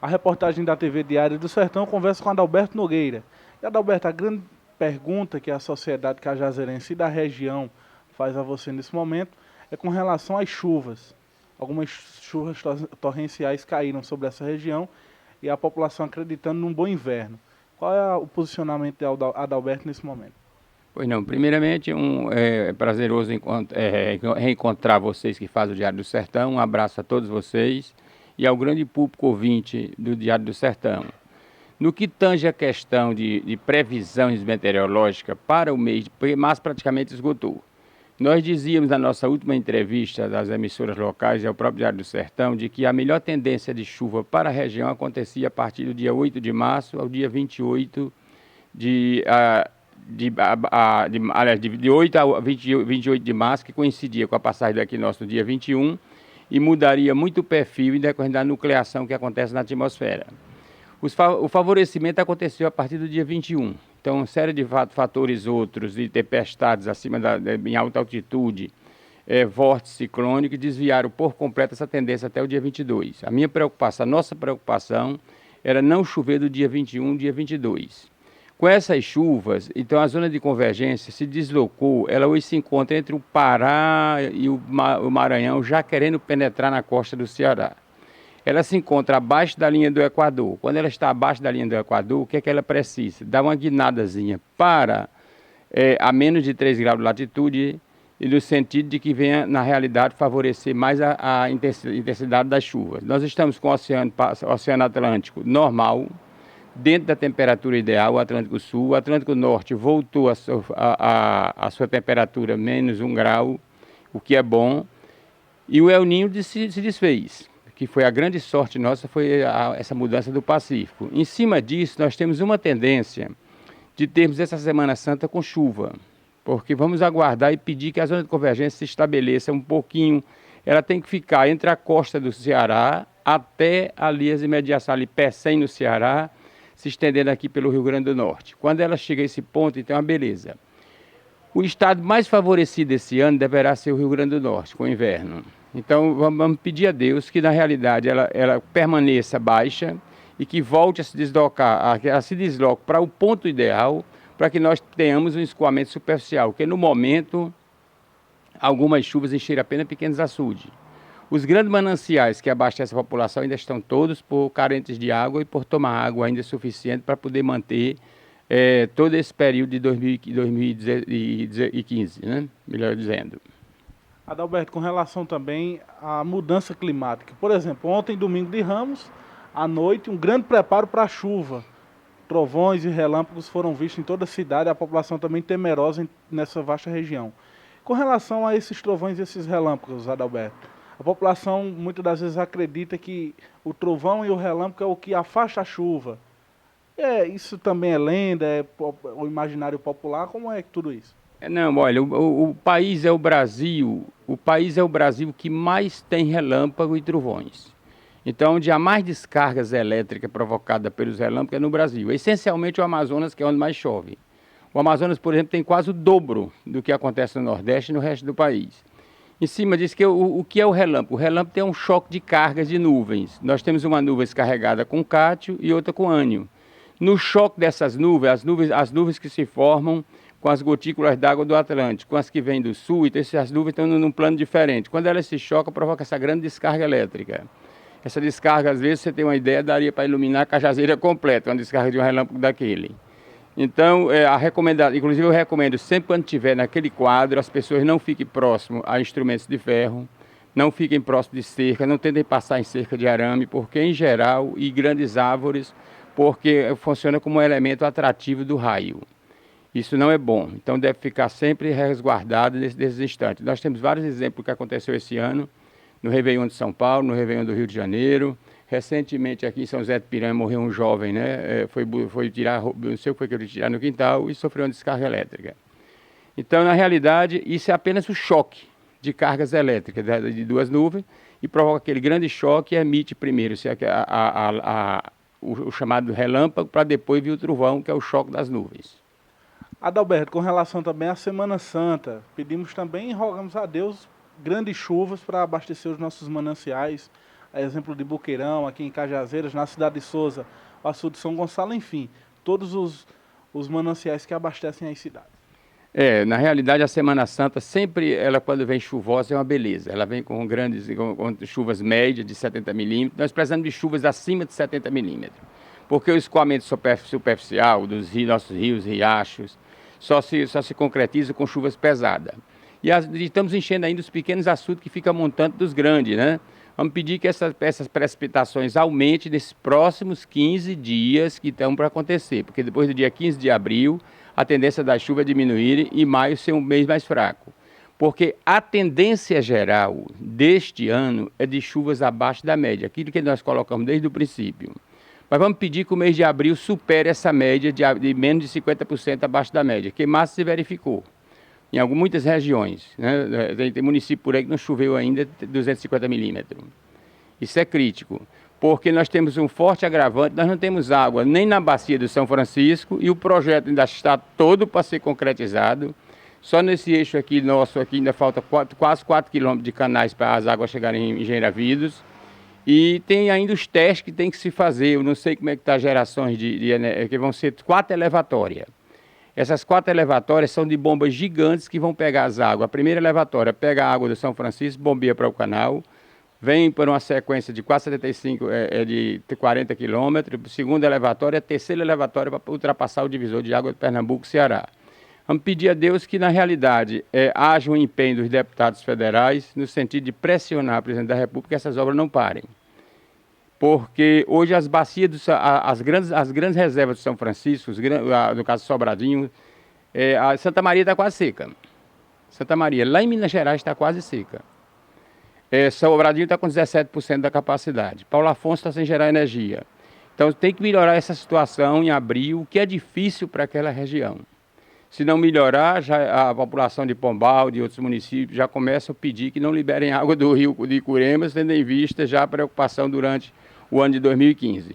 A reportagem da TV Diário do Sertão conversa com Adalberto Nogueira. E Adalberto, a grande pergunta que a sociedade cajazeirense e da região faz a você nesse momento é com relação às chuvas. Algumas chuvas torrenciais caíram sobre essa região e a população acreditando num bom inverno. Qual é o posicionamento de Adalberto nesse momento? Pois não, primeiramente é prazeroso reencontrar vocês que fazem o Diário do Sertão. Um abraço a todos vocês e ao grande público ouvinte do Diário do Sertão. No que tange a questão de previsões meteorológicas para o mês, porque março praticamente esgotou. Nós dizíamos na nossa última entrevista das emissoras locais e ao próprio Diário do Sertão de que a melhor tendência de chuva para a região acontecia a partir do dia 8 de março ao dia 28 de, aliás, de 8 a 28 de março, que coincidia com a passagem do equinócio no dia 21, e mudaria muito o perfil em decorrência da nucleação que acontece na atmosfera. O favorecimento aconteceu a partir do dia 21. Então, uma série de fatores outros, de tempestades em alta altitude, vórtice ciclônico, desviaram por completo essa tendência até o dia 22. A nossa preocupação era não chover do dia 21 ao dia 22. Com essas chuvas, então a zona de convergência se deslocou, ela hoje se encontra entre o Pará e o Maranhão, já querendo penetrar na costa do Ceará. Ela se encontra abaixo da linha do Equador. Quando ela está abaixo da linha do Equador, o que é que ela precisa? Dar uma guinadazinha para a menos de 3 graus de latitude, e no sentido de que venha, na realidade, favorecer mais a intensidade das chuvas. Nós estamos com o Oceano Atlântico normal, dentro da temperatura ideal, o Atlântico Sul. O Atlântico Norte voltou a sua temperatura menos 1 grau, o que é bom. E o El Niño se desfez, que foi a grande sorte nossa, foi essa mudança do Pacífico. Em cima disso, nós temos uma tendência de termos essa Semana Santa com chuva, porque vamos aguardar e pedir que a zona de convergência se estabeleça um pouquinho. Ela tem que ficar entre a costa do Ceará até ali as imediações, ali Pecém no Ceará, se estendendo aqui pelo Rio Grande do Norte. Quando ela chega a esse ponto, então é uma beleza. O estado mais favorecido esse ano deverá ser o Rio Grande do Norte, com o inverno. Então vamos pedir a Deus que na realidade ela permaneça baixa e que volte a se deslocar, ela se desloque para o ponto ideal, para que nós tenhamos um escoamento superficial, porque no momento algumas chuvas encheram apenas pequenos açudes. Os grandes mananciais que abastecem a população ainda estão todos por carentes de água e por tomar água ainda suficiente para poder manter todo esse período de 2015, né? Melhor dizendo. Adalberto, com relação também à mudança climática. Por exemplo, ontem, domingo de Ramos, à noite, um grande preparo para a chuva. Trovões e relâmpagos foram vistos em toda a cidade, a população também temerosa nessa vasta região. Com relação a esses trovões e esses relâmpagos, Adalberto, a população muitas das vezes acredita que o trovão e o relâmpago é o que afasta a chuva. Isso também é lenda, é o imaginário popular, como é tudo isso? Não, olha, o país é o país é o Brasil que mais tem relâmpago e trovões. Então, onde há mais descargas elétricas provocadas pelos relâmpagos é no Brasil. Essencialmente o Amazonas, que é onde mais chove. O Amazonas, por exemplo, tem quase o dobro do que acontece no Nordeste e no resto do país. Em cima diz que o que é o relâmpago? O relâmpago tem um choque de cargas de nuvens. Nós temos uma nuvem carregada com cátio e outra com ânio. No choque dessas nuvens, as nuvens que se formam com as gotículas d'água do Atlântico, com as que vêm do sul, então essas nuvens estão num plano diferente. Quando elas se chocam, provoca essa grande descarga elétrica. Essa descarga, às vezes, você tem uma ideia, daria para iluminar a Cajazeira completa, uma descarga de um relâmpago daquele. Então, inclusive eu recomendo, sempre quando estiver naquele quadro, as pessoas não fiquem próximo a instrumentos de ferro, não fiquem próximo de cerca, não tentem passar em cerca de arame, porque em geral, e grandes árvores, porque funciona como um elemento atrativo do raio. Isso não é bom, então deve ficar sempre resguardado nesses instantes. Nós temos vários exemplos que aconteceu esse ano, no Réveillon de São Paulo, no Réveillon do Rio de Janeiro. Recentemente aqui em São José de Piranha morreu um jovem, né? Foi tirar, não sei o que foi que ele tirar no quintal e sofreu uma descarga elétrica. Então, na realidade, isso é apenas o choque de cargas elétricas de duas nuvens e provoca aquele grande choque e emite primeiro o chamado relâmpago para depois vir o trovão, que é o choque das nuvens. Adalberto, com relação também à Semana Santa, pedimos também e rogamos a Deus grandes chuvas para abastecer os nossos mananciais, exemplo de Boqueirão, aqui em Cajazeiras, na cidade de Souza, o açude de São Gonçalo, enfim, todos os mananciais que abastecem as cidades. Na realidade, a Semana Santa sempre, ela quando vem chuvosa, é uma beleza. Ela vem com com chuvas médias de 70 milímetros. Nós precisamos de chuvas acima de 70 milímetros. Porque o escoamento superficial dos nossos rios, riachos, só se concretiza com chuvas pesadas. E estamos enchendo ainda os pequenos açudes que ficam montando dos grandes, né? Vamos pedir que essas precipitações aumentem nesses próximos 15 dias que estão para acontecer. Porque depois do dia 15 de abril, a tendência da chuva é diminuir e maio ser um mês mais fraco. Porque a tendência geral deste ano é de chuvas abaixo da média, aquilo que nós colocamos desde o princípio. Mas vamos pedir que o mês de abril supere essa média de menos de 50% abaixo da média, que mais se verificou em muitas regiões, né? Tem município por aí que não choveu ainda 250 milímetros. Isso é crítico, porque nós temos um forte agravante, nós não temos água nem na bacia do São Francisco e o projeto ainda está todo para ser concretizado. Só nesse eixo aqui nosso aqui ainda falta quase 4 quilômetros de canais para as águas chegarem em Engenheira-Vidos. E tem ainda os testes que tem que se fazer, eu não sei como é que está as gerações que vão ser 4 elevatórias. Essas 4 elevatórias são de bombas gigantes que vão pegar as águas. A primeira elevatória pega a água do São Francisco, bombeia para o canal, vem por uma sequência de quase 75, de 40 quilômetros. A segunda elevatória, a terceira elevatória para ultrapassar o divisor de água de Pernambuco e Ceará. Vamos pedir a Deus que, na realidade, haja um empenho dos deputados federais no sentido de pressionar o presidente da República que essas obras não parem. Porque hoje as bacias, as grandes reservas de São Francisco, no caso Sobradinho, a Santa Maria está quase seca. Santa Maria, lá em Minas Gerais, está quase seca. Sobradinho está com 17% da capacidade. Paulo Afonso está sem gerar energia. Então tem que melhorar essa situação em abril, o que é difícil para aquela região. Se não melhorar, já a população de Pombal, de outros municípios, já começa a pedir que não liberem água do rio de Icuremas, tendo em vista já a preocupação durante o ano de 2015.